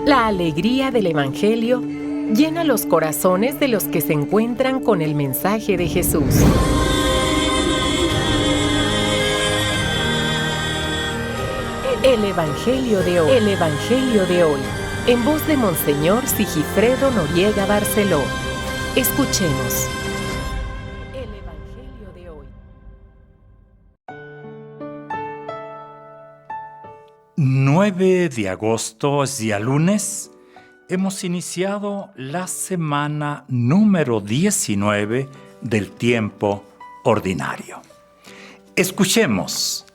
La alegría del Evangelio llena los corazones de los que se encuentran con el mensaje de Jesús. El Evangelio de hoy. El Evangelio de hoy. En voz de Monseñor Sigifredo Noriega Barceló. Escuchemos. El Evangelio de hoy. 9 de agosto, es día lunes. Hemos iniciado la semana número 19 del tiempo ordinario. Escuchemos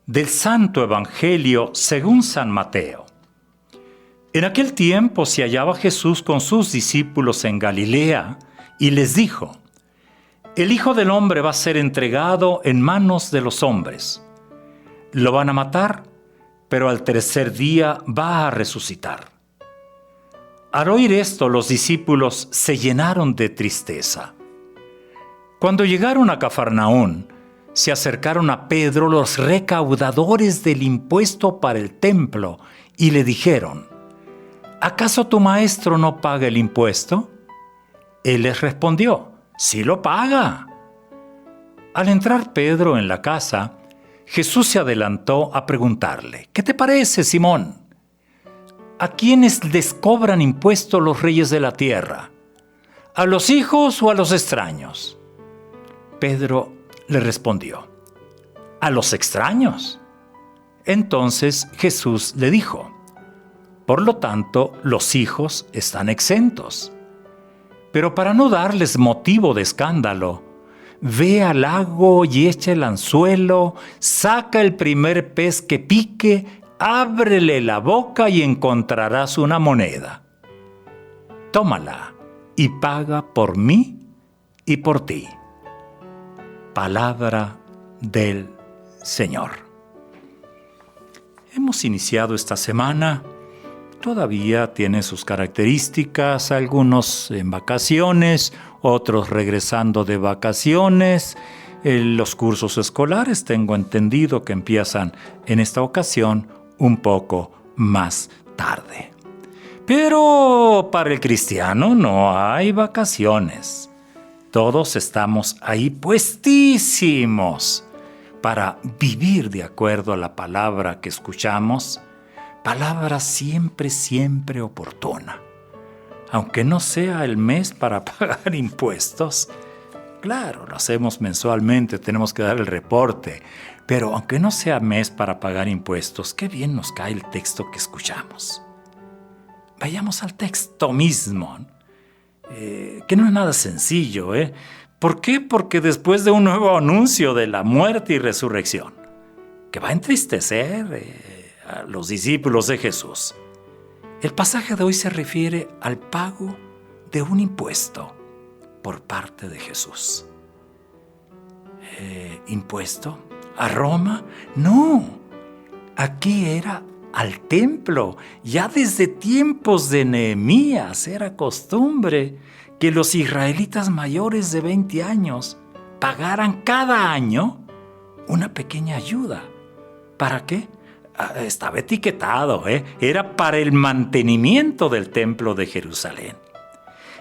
del Santo Evangelio según San Mateo. En aquel tiempo se hallaba Jesús con sus discípulos en Galilea y les dijo: El Hijo del Hombre va a ser entregado en manos de los hombres. Lo van a matar, pero al tercer día va a resucitar. Al oír esto, los discípulos se llenaron de tristeza. Cuando llegaron a Cafarnaún, se acercaron a Pedro los recaudadores del impuesto para el templo y le dijeron: ¿Acaso tu maestro no paga el impuesto? Él les respondió: Sí lo paga. Al entrar Pedro en la casa, Jesús se adelantó a preguntarle: ¿Qué te parece, Simón? ¿A quiénes les cobran impuesto los reyes de la tierra? ¿A los hijos o a los extraños? Pedro le respondió: a los extraños. Entonces Jesús le dijo: por lo tanto, los hijos están exentos. Pero para no darles motivo de escándalo, ve al lago y echa el anzuelo, saca el primer pez que pique, ábrele la boca y encontrarás una moneda. Tómala y paga por mí y por ti. Palabra del Señor. Hemos iniciado esta semana. Todavía tiene sus características, algunos en vacaciones, otros regresando de vacaciones. Los cursos escolares tengo entendido que empiezan en esta ocasión un poco más tarde. Pero para el cristiano no hay vacaciones. Todos estamos ahí puestísimos para vivir de acuerdo a la palabra que escuchamos. Palabra siempre oportuna. Aunque no sea el mes para pagar impuestos, claro, lo hacemos mensualmente, tenemos que dar el reporte, pero aunque no sea mes para pagar impuestos, qué bien nos cae el texto que escuchamos. Vayamos al texto mismo, que no es nada sencillo, ¿eh? ¿Por qué? Porque después de un nuevo anuncio de la muerte y resurrección, que va a entristecer a los discípulos de Jesús, el pasaje de hoy se refiere al pago de un impuesto por parte de Jesús. ¿Impuesto? ¿A Roma? No, aquí era al templo. Ya desde tiempos de Nehemías era costumbre que los israelitas mayores de 20 años pagaran cada año una pequeña ayuda. ¿Para qué? Estaba etiquetado, era para el mantenimiento del templo de Jerusalén.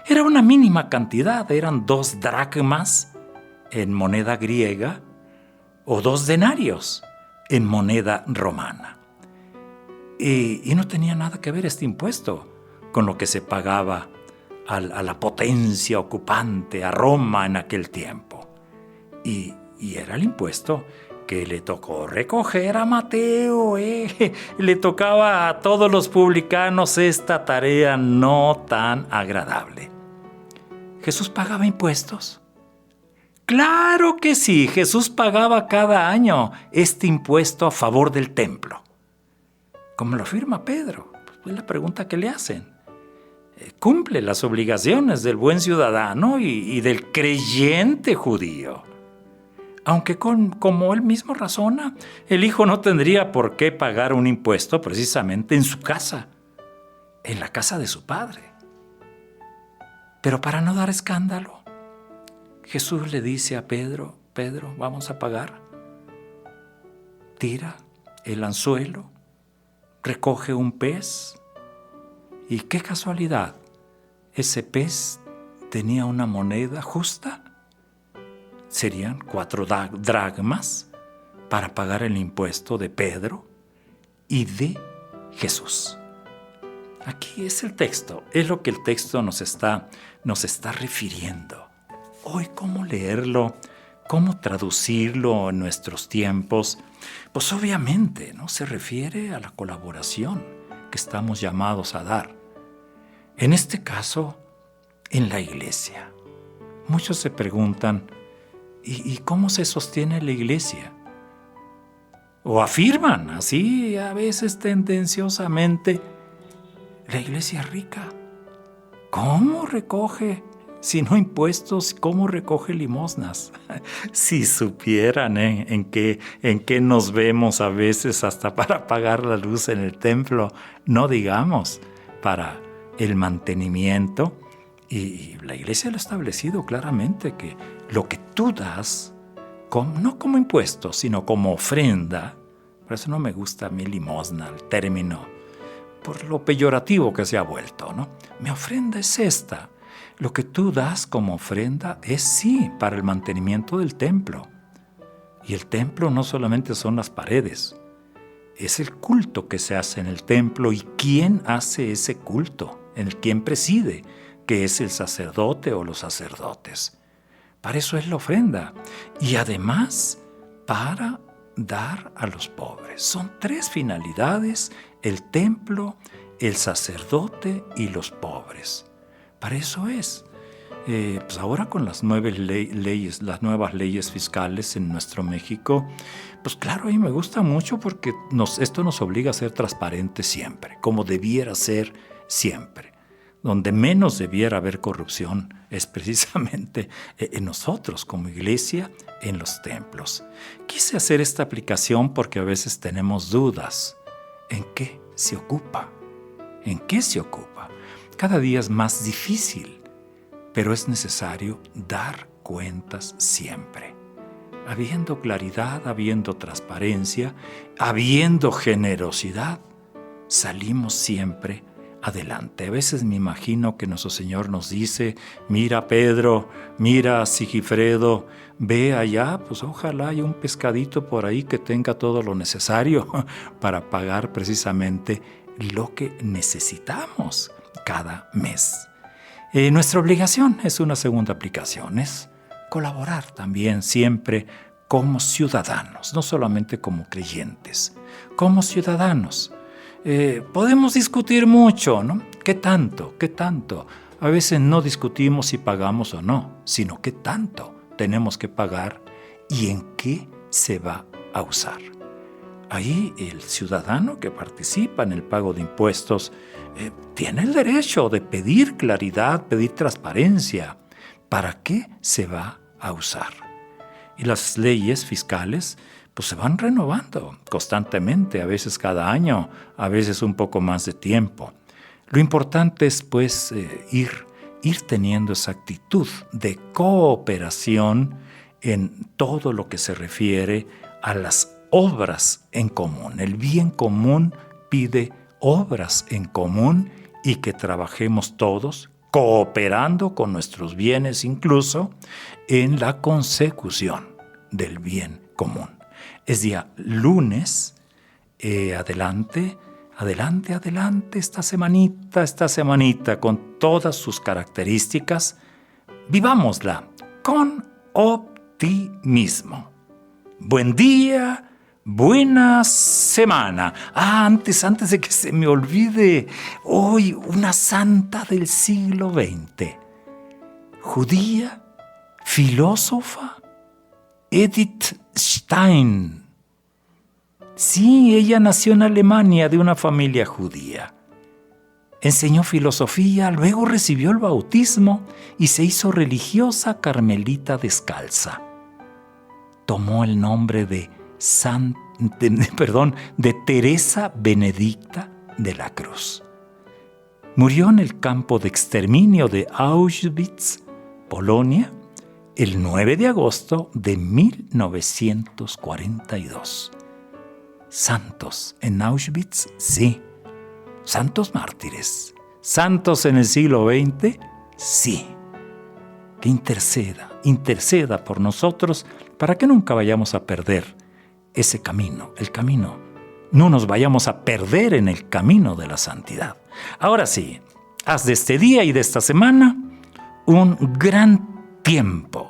Era una mínima cantidad, eran 2 dracmas en moneda griega o 2 denarios en moneda romana. Y no tenía nada que ver este impuesto con lo que se pagaba a la potencia ocupante, a Roma en aquel tiempo. Y era el impuesto que le tocó recoger a Mateo, Le tocaba a todos los publicanos esta tarea no tan agradable. ¿Jesús pagaba impuestos? ¡Claro que sí! Jesús pagaba cada año este impuesto a favor del templo. Como lo afirma Pedro, pues la pregunta que le hacen. Cumple las obligaciones del buen ciudadano y del creyente judío. Aunque como él mismo razona, el hijo no tendría por qué pagar un impuesto precisamente en su casa, en la casa de su padre. Pero para no dar escándalo, Jesús le dice a Pedro: Pedro, vamos a pagar. Tira el anzuelo, recoge un pez, Y qué casualidad, ese pez tenía una moneda justa. Serían 4 dracmas para pagar el impuesto de Pedro y de Jesús. Aquí es el texto, es lo que el texto nos está refiriendo. Hoy, ¿cómo leerlo? ¿Cómo traducirlo en nuestros tiempos? Pues obviamente, ¿no? Se refiere a la colaboración que estamos llamados a dar. En este caso, en la iglesia. Muchos se preguntan, ¿y cómo se sostiene la iglesia? O afirman, así a veces tendenciosamente, la iglesia es rica. ¿Cómo recoge, si no impuestos, cómo recoge limosnas? Si supieran en qué nos vemos a veces hasta para pagar la luz en el templo, no digamos para el mantenimiento. Y la iglesia lo ha establecido claramente, que lo que tú das, no como impuestos, sino como ofrenda. Por eso no me gusta a mí limosna, el término, por lo peyorativo que se ha vuelto, ¿no? Mi ofrenda es esta. Lo que tú das como ofrenda es sí para el mantenimiento del templo. Y el templo no solamente son las paredes, es el culto que se hace en el templo. ¿Y quién hace ese culto? ¿Quién preside? Que es el sacerdote o los sacerdotes. Para eso es la ofrenda. Y además, para dar a los pobres. Son 3 finalidades: el templo, el sacerdote y los pobres. Para eso es. Pues ahora con las nuevas leyes fiscales en nuestro México, pues claro, a mí me gusta mucho porque esto nos obliga a ser transparentes siempre, como debiera ser siempre. Donde menos debiera haber corrupción es precisamente en nosotros como iglesia, en los templos. Quise hacer esta aplicación porque a veces tenemos dudas. ¿En qué se ocupa? ¿En qué se ocupa? Cada día es más difícil, pero es necesario dar cuentas siempre. Habiendo claridad, habiendo transparencia, habiendo generosidad, salimos siempre adelante. A veces me imagino que nuestro Señor nos dice: mira Pedro, mira Sigifredo, ve allá, pues ojalá haya un pescadito por ahí que tenga todo lo necesario para pagar precisamente lo que necesitamos cada mes. Nuestra obligación es una segunda aplicación, es colaborar también siempre como ciudadanos, no solamente como creyentes, como ciudadanos. Podemos discutir mucho, ¿no? ¿Qué tanto? ¿Qué tanto? A veces no discutimos si pagamos o no, sino qué tanto tenemos que pagar y en qué se va a usar. Ahí el ciudadano que participa en el pago de impuestos tiene el derecho de pedir claridad, pedir transparencia. ¿Para qué se va a usar? Y las leyes fiscales pues se van renovando constantemente, a veces cada año, a veces un poco más de tiempo. Lo importante es pues ir teniendo esa actitud de cooperación en todo lo que se refiere a las obras en común. El bien común pide obras en común y que trabajemos todos cooperando con nuestros bienes incluso en la consecución del bien común. Es día lunes, adelante esta semanita con todas sus características, vivámosla con optimismo. Buen día, buena semana. Antes de que se me olvide, hoy una santa del siglo XX, judía, filósofa, Edith Stein. Sí, ella nació en Alemania de una familia judía. Enseñó filosofía, luego recibió el bautismo y se hizo religiosa carmelita descalza. Tomó el nombre de Teresa Benedicta de la Cruz. Murió en el campo de exterminio de Auschwitz, Polonia, el 9 de agosto de 1942. Santos en Auschwitz, sí. Santos mártires. ¿Santos en el siglo XX? Sí. Que interceda por nosotros para que nunca vayamos a perder ese camino, el camino. No nos vayamos a perder en el camino de la santidad. Ahora sí, haz de este día y de esta semana un gran tiempo